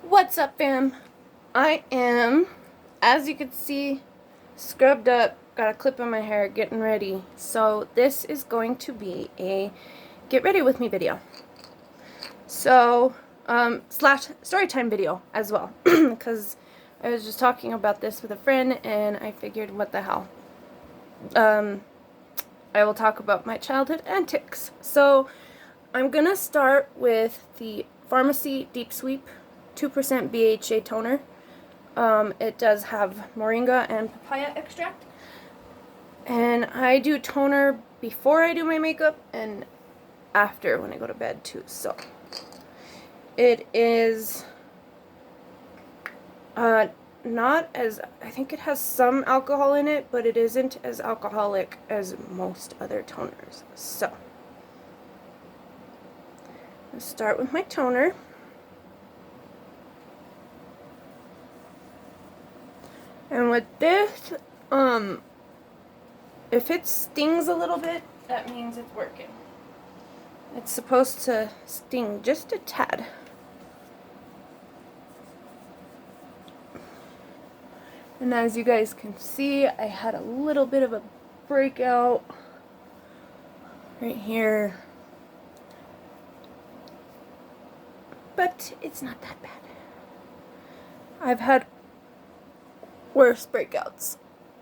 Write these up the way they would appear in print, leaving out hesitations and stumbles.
What's up, fam? I am, as you can see, scrubbed up, got a clip in my hair, getting ready. So this is going to be a get ready with me video. So, slash story time video as well. Because I was just talking about this with a friend and I figured, what the hell. I will talk about my childhood antics. So, I'm gonna start with the Farmacy Deep Sweep 2% BHA toner. It does have moringa and papaya extract. And I do toner before I do my makeup and after when I go to bed too. So it is not as, I think it has some alcohol in it, but it isn't as alcoholic as most other toners. So I'll start with my toner. And with this, if it stings a little bit, that means it's working. It's supposed to sting just a tad. And as you guys can see, I had a little bit of a breakout right here. But it's not that bad. I've had worse breakouts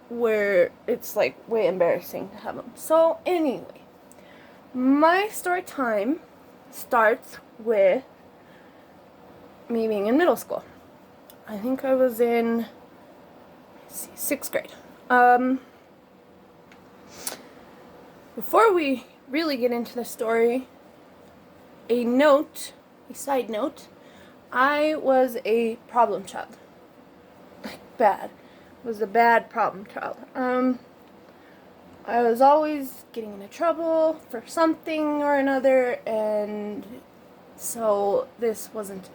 where it's like way embarrassing to have them. So anyway, my story time starts with me being in middle school. I think I was in 6th grade. Before we really get into the story, a side note, I was a problem child. Like bad. Was a bad problem child. I was always getting into trouble for something or another, and so this wasn't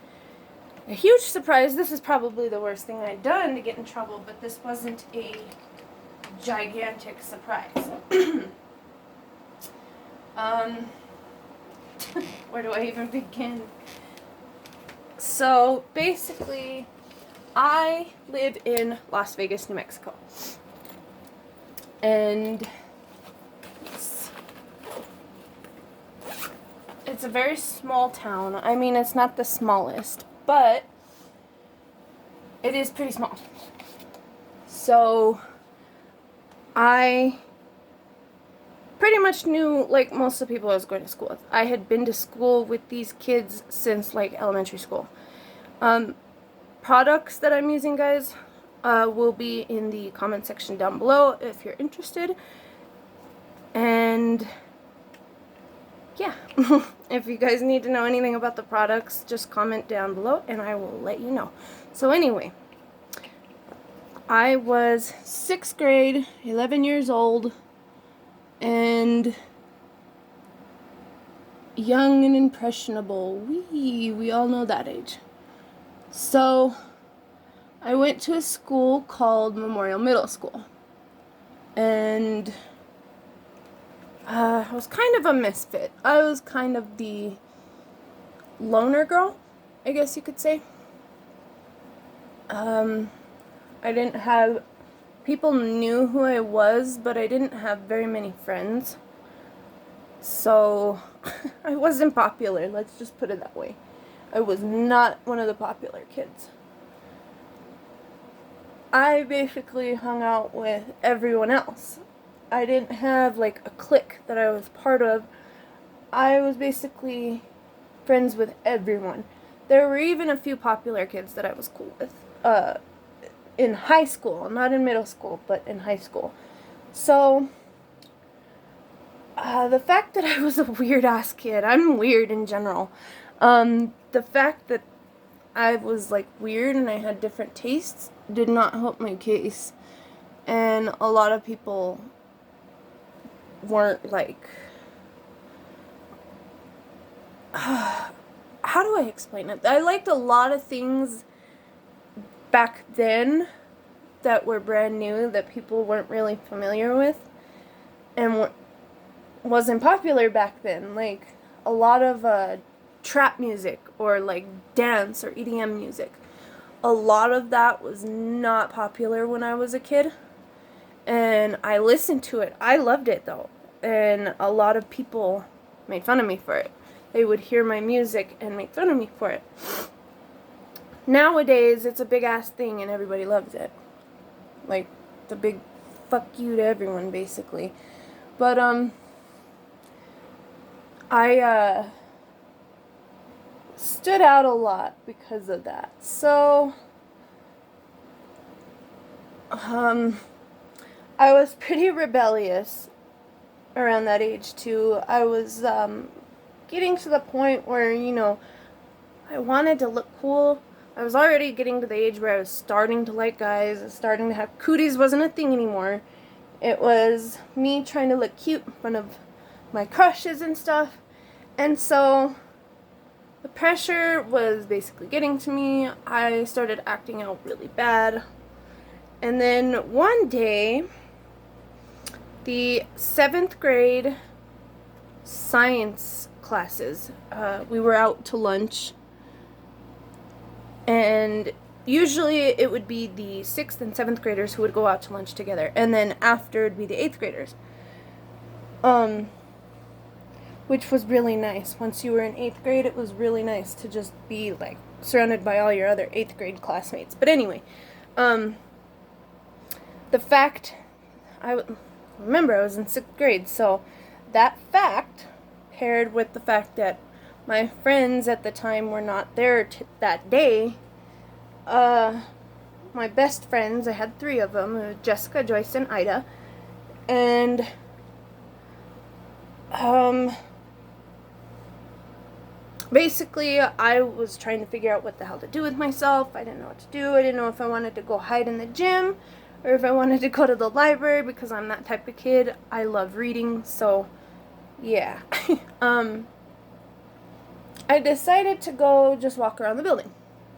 a huge surprise. This is probably the worst thing I'd done to get in trouble, but this wasn't a gigantic surprise. Where do I even begin? So basically, I live in Las Vegas, New Mexico, and it's a very small town. I mean, it's not the smallest, but it is pretty small. So I pretty much knew, like most of the people I was going to school with. I had been to school with these kids since like elementary school. Products that I'm using, guys, will be in the comment section down below if you're interested. And yeah, if you guys need to know anything about the products, just comment down below and I will let you know. So anyway, I was 6th grade, 11 years old, and young and impressionable. We all know that age. So I went to a school called Memorial Middle School, and I was kind of a misfit. I was kind of the loner girl, I guess you could say. I didn't have, people knew who I was, but I didn't have very many friends. So I wasn't popular, let's just put it that way. I was not one of the popular kids. I basically hung out with everyone else. I didn't have like a clique that I was part of. I was basically friends with everyone. There were even a few popular kids that I was cool with in high school, not in middle school, but in high school. So the fact that I was a weird ass kid, I'm weird in general. The fact that I was like weird and I had different tastes did not help my case. And a lot of people weren't like, how do I explain it? I liked a lot of things back then that were brand new that people weren't really familiar with and wasn't popular back then. Like a lot of trap music or like dance or EDM music. A lot of that was not popular when I was a kid, and I listened to it. I loved it though, and a lot of people made fun of me for it. They would hear my music and make fun of me for it. Nowadays, it's a big ass thing and everybody loves it. Like, the big fuck you to everyone, basically. But, I, stood out a lot because of that. So, I was pretty rebellious around that age, too. I was, getting to the point where, you know, I wanted to look cool. I was already getting to the age where I was starting to like guys. I was starting to have cooties. Wasn't a thing anymore. It was me trying to look cute in front of my crushes and stuff. And so the pressure was basically getting to me. I started acting out really bad. And then one day, the 7th grade science classes, we were out to lunch. And usually it would be the 6th and 7th graders who would go out to lunch together. And then after it'd be the 8th graders. Which was really nice. Once you were in 8th grade, it was really nice to just be like surrounded by all your other 8th grade classmates. But anyway, the fact, remember I was in 6th grade, so that fact paired with the fact that my friends at the time were not there that day. My best friends, I had 3 of them, Jessica, Joyce, and Ida. And, basically, I was trying to figure out what the hell to do with myself. I didn't know what to do. I didn't know if I wanted to go hide in the gym or if I wanted to go to the library because I'm that type of kid. I love reading, so, yeah. I decided to go just walk around the building.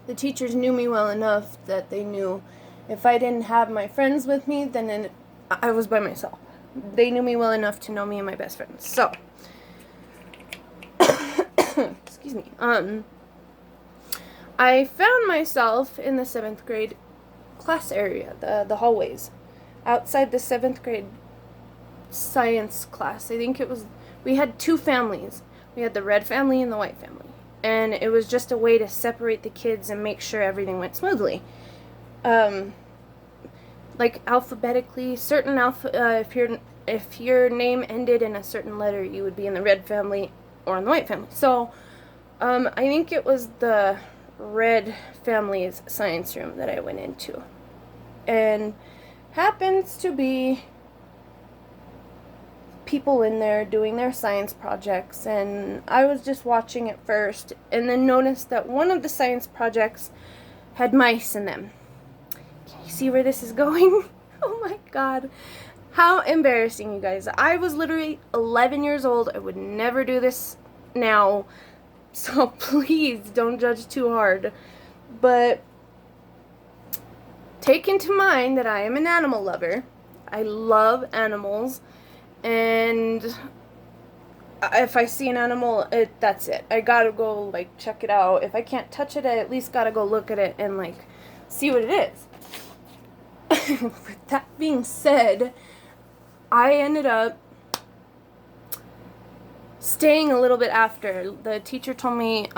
The teachers knew me well enough that they knew if I didn't have my friends with me, then I was by myself. They knew me well enough to know me and my best friends. So, excuse me. I found myself in the 7th grade class area, the hallways, outside the 7th grade science class. I think it was, we had 2 families. We had the red family and the white family. And it was just a way to separate the kids and make sure everything went smoothly. Like alphabetically, certain if your name ended in a certain letter, you would be in the red family or in the white family. So, I think it was the red family's science room that I went into. And happens to be people in there doing their science projects, and I was just watching at first and then noticed that one of the science projects had mice in them. Can you see where this is going? Oh my god. How embarrassing, you guys. I was literally 11 years old. I would never do this now, so please don't judge too hard. But take into mind that I am an animal lover. I love animals. And if I see an animal, that's it. I gotta go, like, check it out. If I can't touch it, I at least gotta go look at it and, like, see what it is. With that being said, I ended up staying a little bit after. The teacher told me,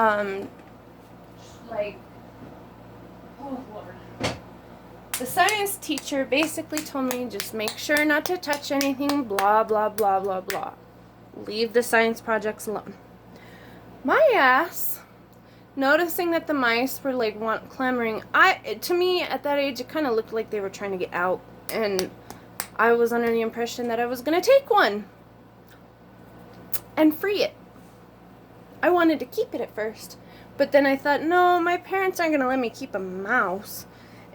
like, oh, Lord. The science teacher basically told me just make sure not to touch anything, blah, blah, blah, blah, blah. Leave the science projects alone. My ass, noticing that the mice were like clamoring, to me at that age it kind of looked like they were trying to get out, and I was under the impression that I was going to take one and free it. I wanted to keep it at first, but then I thought, no, my parents aren't going to let me keep a mouse.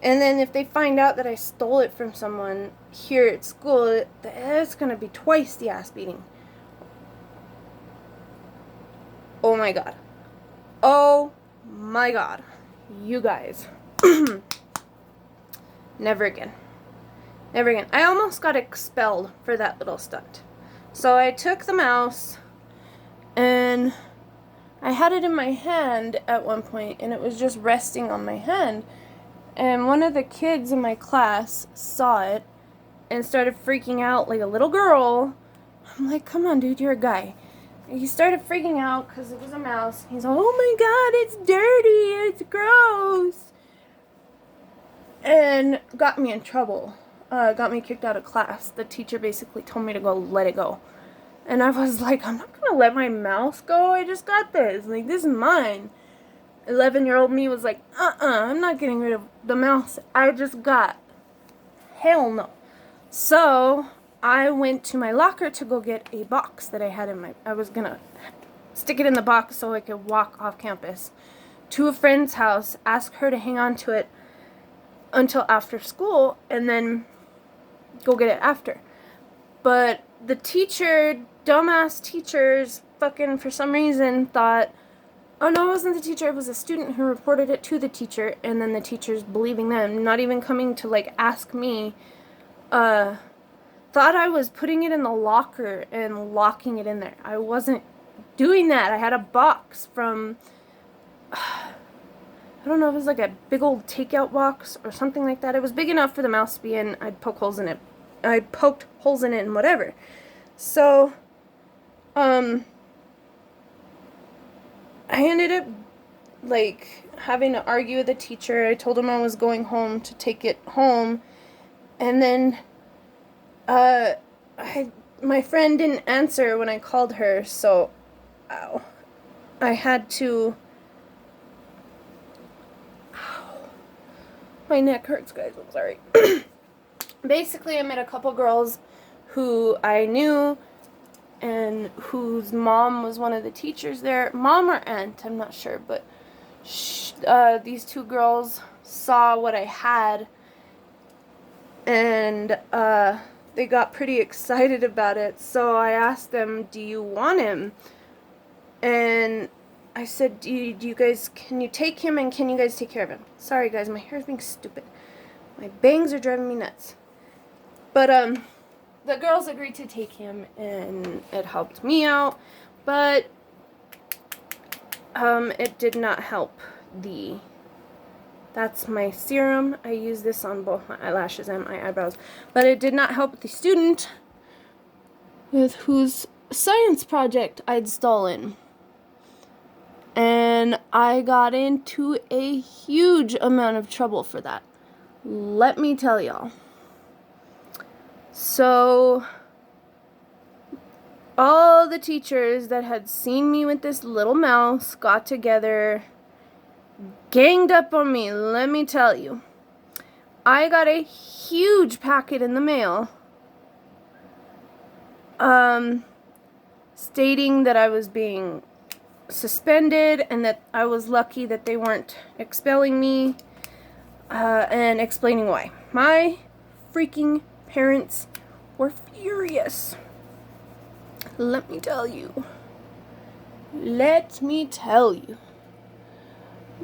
And then if they find out that I stole it from someone here at school, it's going to be twice the ass beating. Oh my god. Oh my god. You guys. Never again. Never again. I almost got expelled for that little stunt. So I took the mouse and I had it in my hand at one point, and it was just resting on my hand. And one of the kids in my class saw it and started freaking out like a little girl. I'm like, come on, dude, you're a guy. And he started freaking out because it was a mouse. He's like, oh my god, it's dirty, it's gross. And got me in trouble. Got me kicked out of class. The teacher basically told me to go let it go. And I was like, I'm not going to let my mouse go. I just got this. Like, this is mine. 11-year-old me was like, I'm not getting rid of the mouse I just got. Hell no. So, I went to my locker to go get a box that I had in my... I was going to stick it in the box so I could walk off campus to a friend's house, ask her to hang on to it until after school, and then go get it after. But the teacher, dumbass teachers, fucking for some reason thought, oh no, it wasn't the teacher, it was a student who reported it to the teacher, and then the teacher's believing them, not even coming to like ask me, thought I was putting it in the locker and locking it in there. I wasn't doing that. I had a box from, I don't know, it was like a big old takeout box or something like that. It was big enough for the mouse to be in. I'd poke holes in it. I poked holes in it and whatever. So, I ended up, like, having to argue with the teacher. I told him I was going home to take it home. And then, my friend didn't answer when I called her, so, ow. I had to, ow. My neck hurts, guys, I'm sorry. Basically, I met a couple girls who I knew and whose mom was one of the teachers there. Mom or aunt, I'm not sure, but these two girls saw what I had, and they got pretty excited about it. So I asked them, do you want him? And I said, do you guys, can you take him and can you guys take care of him? Sorry guys, my hair's being stupid. My bangs are driving me nuts. But the girls agreed to take him, and it helped me out, but it did not help that's my serum. I use this on both my eyelashes and my eyebrows, but it did not help the student with whose science project I'd stolen. And I got into a huge amount of trouble for that. Let me tell y'all. So, all the teachers that had seen me with this little mouse got together, ganged up on me, let me tell you. I got a huge packet in the mail, stating that I was being suspended and that I was lucky that they weren't expelling me, and explaining why. My freaking parents were furious. Let me tell you. Let me tell you.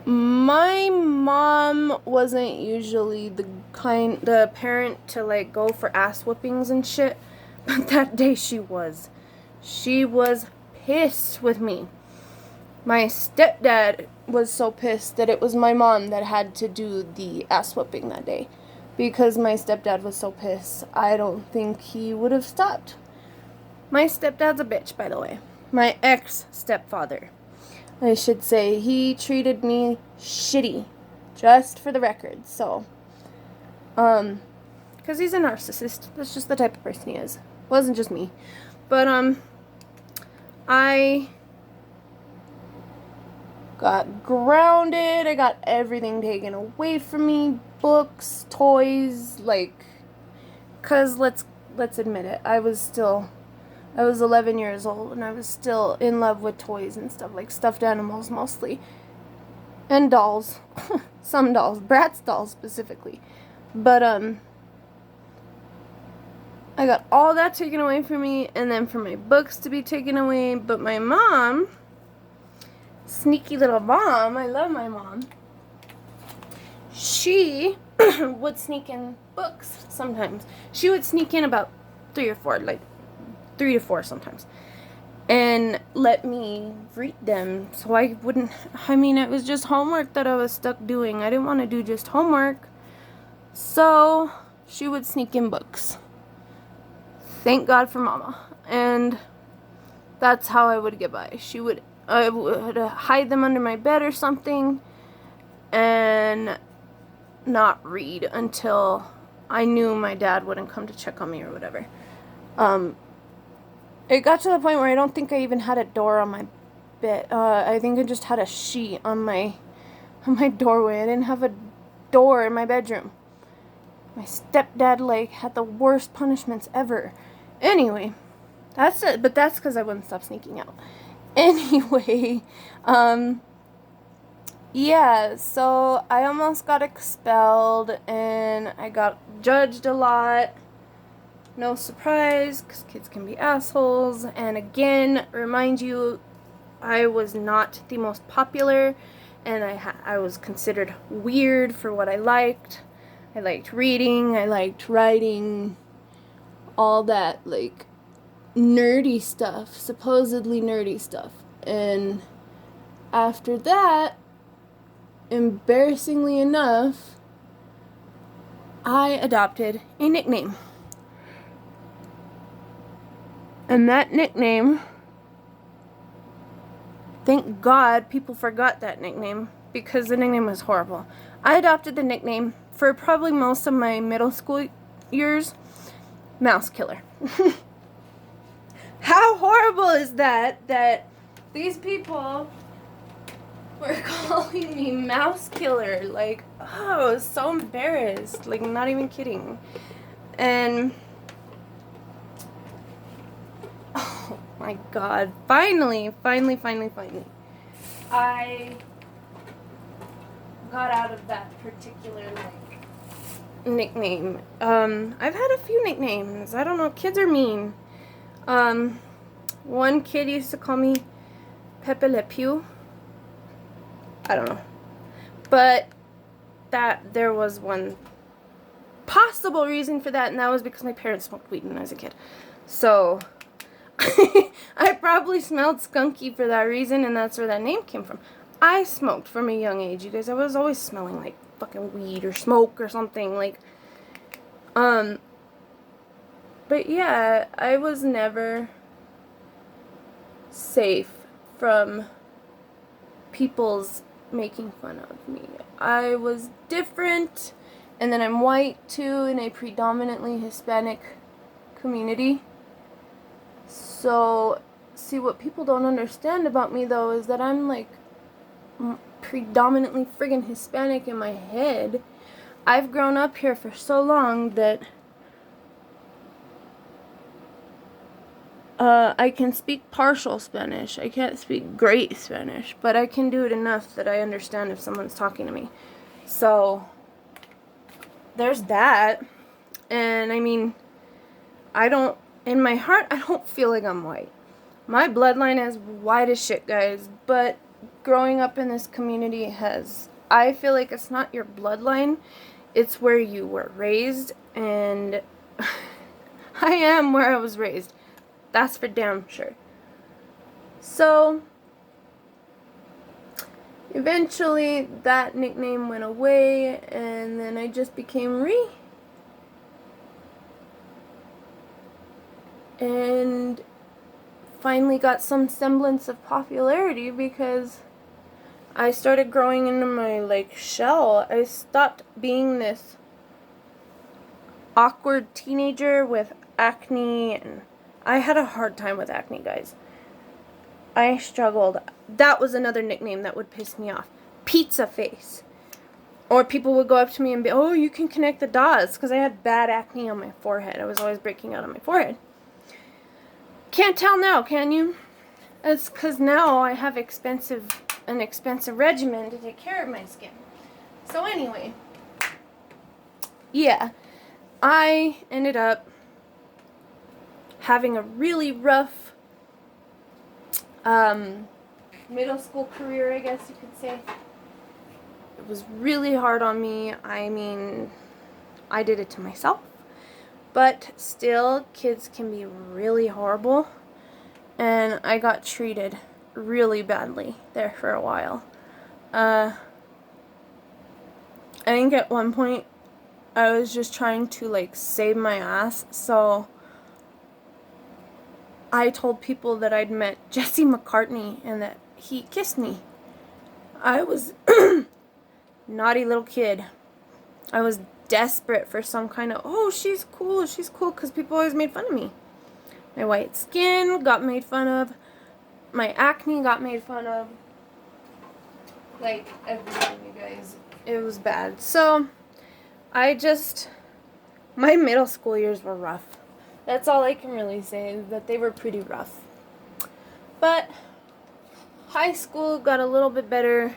My mom wasn't usually the parent to like go for ass whoopings and shit, but that day she was. She was pissed with me. My stepdad was so pissed that it was my mom that had to do the ass whooping that day. Because my stepdad was so pissed, I don't think he would have stopped. My stepdad's a bitch, by the way. My ex-stepfather, I should say. He treated me shitty, just for the record. So, because he's a narcissist. That's just the type of person he is. Wasn't just me. But, I got grounded. I got everything taken away from me. Books, toys, like, cause let's admit it, I was 11 years old, and I was still in love with toys and stuff, like stuffed animals mostly, and dolls, some dolls, Bratz dolls specifically, but, I got all that taken away from me, and then for my books to be taken away, but my mom, sneaky little mom, I love my mom, she would sneak in books sometimes. She would sneak in about 3 or 4, like 3 to 4 sometimes. and let me read them so I wouldn't, I mean, it was just homework that I was stuck doing. I didn't want to do just homework. So she would sneak in books. Thank God for Mama. And that's how I would get by. I would hide them under my bed or something and not read until I knew my dad wouldn't come to check on me or whatever. It got to the point where I don't think I even had a door on my bed. I think I just had a sheet on my doorway. I didn't have a door in my bedroom. My stepdad, like, had the worst punishments ever. Anyway, that's it. But that's because I wouldn't stop sneaking out. Anyway, yeah, so I almost got expelled, and I got judged a lot. No surprise, because kids can be assholes. And again, remind you, I was not the most popular, and I was considered weird for what I liked. I liked reading, I liked writing, all that, like, nerdy stuff, supposedly nerdy stuff. And after that, embarrassingly enough, I adopted a nickname. And that nickname, thank God people forgot that nickname, because the nickname was horrible. I adopted the nickname for probably most of my middle school years, Mouse Killer. How horrible is that, that these people were calling me Mouse Killer? Like, oh, I was so embarrassed. Like, not even kidding. And oh my God, finally, I got out of that particular, like, nickname. I've had a few nicknames. I don't know, kids are mean. One kid used to call me Pepe Le Pew. I don't know. But there was one possible reason for that, and that was because my parents smoked weed when I was a kid. So I probably smelled skunky for that reason, and that's where that name came from. I smoked from a young age, you guys. I was always smelling like fucking weed or smoke or something, like, but yeah, I was never safe from people's making fun of me. I was different, and then I'm white too, in a predominantly Hispanic community. So, see, what people don't understand about me, though, is that I'm, like, predominantly friggin' Hispanic in my head. I've grown up here for so long that I can speak partial Spanish. I can't speak great Spanish, but I can do it enough that I understand if someone's talking to me. So, there's that. And, I mean, in my heart, I don't feel like I'm white. My bloodline is white as shit, guys, but growing up in this community I feel like it's not your bloodline, it's where you were raised, and I am where I was raised. That's for damn sure. So, eventually, that nickname went away, and then I just became Ree. And finally got some semblance of popularity because I started growing into my, like, shell. I stopped being this awkward teenager with acne, and I had a hard time with acne, guys. I struggled. That was another nickname that would piss me off. Pizza face. Or people would go up to me and be, oh, you can connect the dots, because I had bad acne on my forehead. I was always breaking out on my forehead. Can't tell now, can you? It's because now I have an expensive regimen to take care of my skin. So anyway, yeah, I ended up having a really rough middle school career, I guess you could say. It was really hard on me. I mean, I did it to myself. But still, kids can be really horrible. and I got treated really badly there for a while. I think at one point I was just trying to like save my ass, so I told people that I'd met Jesse McCartney and that he kissed me. I was naughty little kid. I was desperate for some kind of, oh, she's cool, because people always made fun of me. My white skin got made fun of. My acne got made fun of. Like, everything, you guys. It was bad. So, my middle school years were rough. That's all I can really say, is that they were pretty rough. But high school got a little bit better.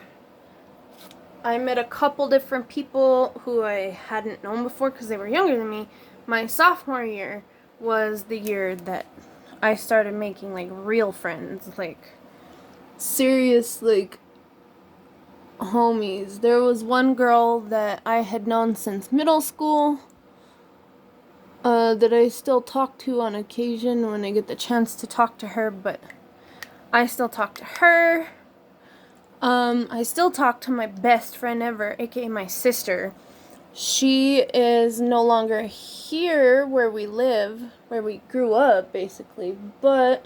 I met a couple different people who I hadn't known before because they were younger than me. My sophomore year was the year that I started making, like, real friends. Like, serious, like, homies. There was one girl that I had known since middle school that I still talk to on occasion when I get the chance to talk to her, but I still talk to her. I still talk to my best friend ever, aka my sister. She is no longer here where we live, where we grew up, basically, but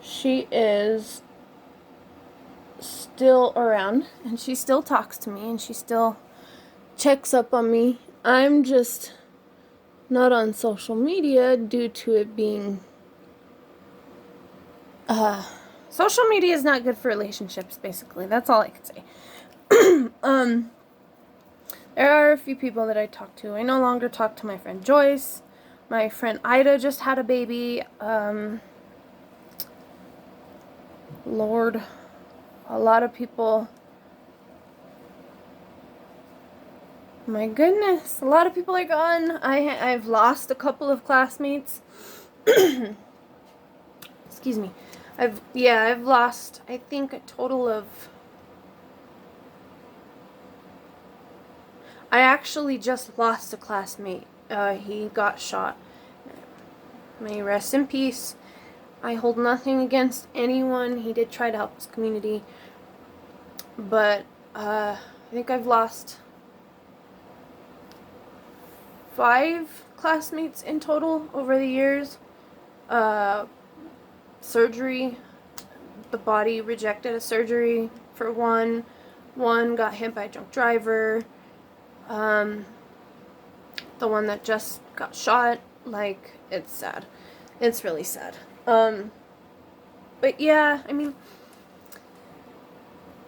she is still around, and she still talks to me, and she still checks up on me. I'm just not on social media due to it being, social media is not good for relationships, basically. That's all I can say. There are a few people that I talk to. I no longer talk to my friend Joyce. My friend Ida just had a baby. Lord, a lot of people. My goodness, a lot of people are gone. I've lost a couple of classmates. Excuse me. I've lost, I think, a total of... I actually just lost a classmate. He got shot. May he rest in peace. I hold nothing against anyone. He did try to help his community. But, I think I've lost 5 classmates in total over the years. Surgery. The body rejected a surgery for one. One got hit by a drunk driver. The one that just got shot. Like, it's sad. It's really sad. But yeah, I mean,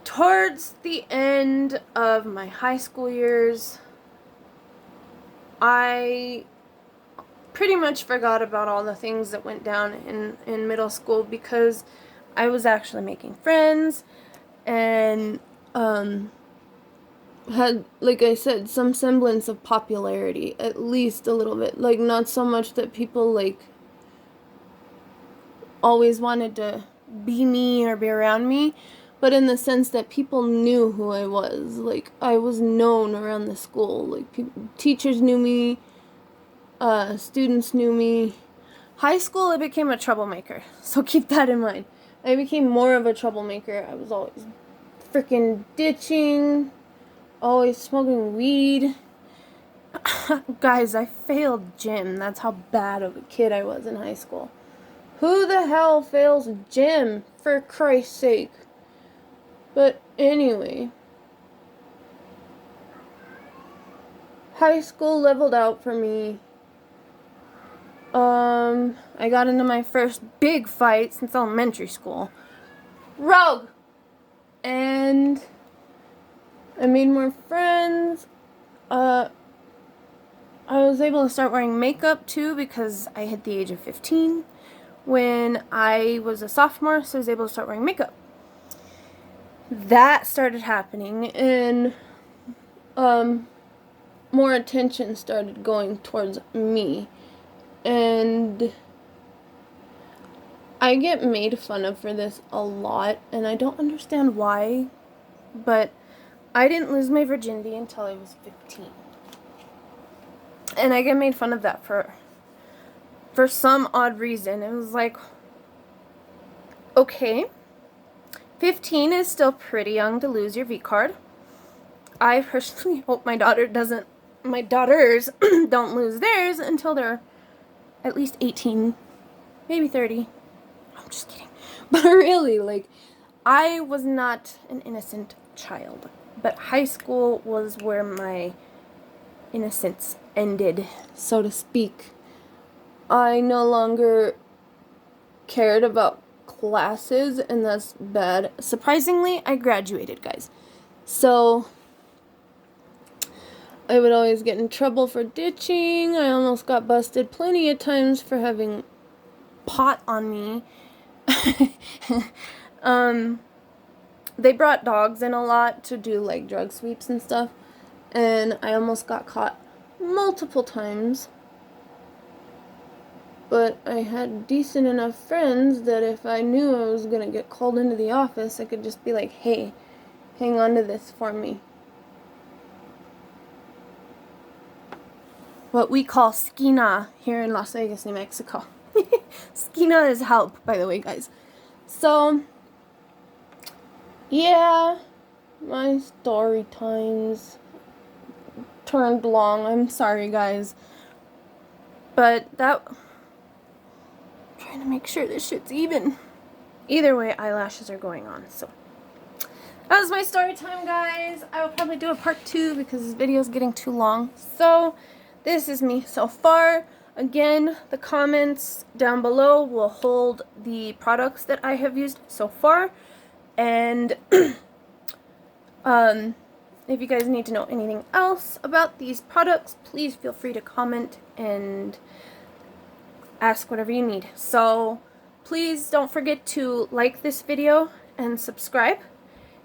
towards the end of my high school years, I pretty much forgot about all the things that went down in middle school because I was actually making friends and had, like I said, some semblance of popularity, at least a little bit. Like, not so much that people, like, always wanted to be me or be around me, but in the sense that people knew who I was. Like, I was known around the school. Like, teachers knew me, students knew me. High school, I became a troublemaker, so keep that in mind. I became more of a troublemaker. I was always freaking ditching, always smoking weed. Guys, I failed gym. That's how bad of a kid I was in high school. Who the hell fails gym, for Christ's sake? But anyway, high school leveled out for me. I got into my first big fight since elementary school. Rogue! And I made more friends. I was able to start wearing makeup too because I hit the age of 15 when I was a sophomore, so I was able to start wearing makeup. That started happening, and more attention started going towards me. And I get made fun of for this a lot, and I don't understand why, but I didn't lose my virginity until I was 15. And I get made fun of that for for some odd reason. It was like, okay, 15 is still pretty young to lose your V card. I personally hope my daughters don't lose theirs until they're at least 18, maybe 30. I'm just kidding. But really, like, I was not an innocent child, but high school was where my innocence ended, so to speak. I no longer cared about classes, and that's bad. Surprisingly, I graduated, guys. So I would always get in trouble for ditching. I almost got busted plenty of times for having pot on me. They brought dogs in a lot to do like drug sweeps and stuff, and I almost got caught multiple times. But I had decent enough friends that if I knew I was gonna get called into the office, I could just be like, hey, hang on to this for me. What we call skina here in Las Vegas, New Mexico. Skina is help, by the way, guys. So, yeah, my story times turned long. I'm sorry, guys. But that... I'm trying to make sure this shit's even. Either way, eyelashes are going on, so... That was my story time, guys. I will probably do a part 2 because this video is getting too long. So, this is me so far. Again, the comments down below will hold the products that I have used so far. And if you guys need to know anything else about these products, please feel free to comment and ask whatever you need. So please don't forget to like this video and subscribe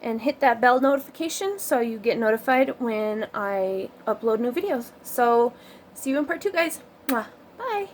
and hit that bell notification so you get notified when I upload new videos. So see you in part 2, guys. Mwah. Bye.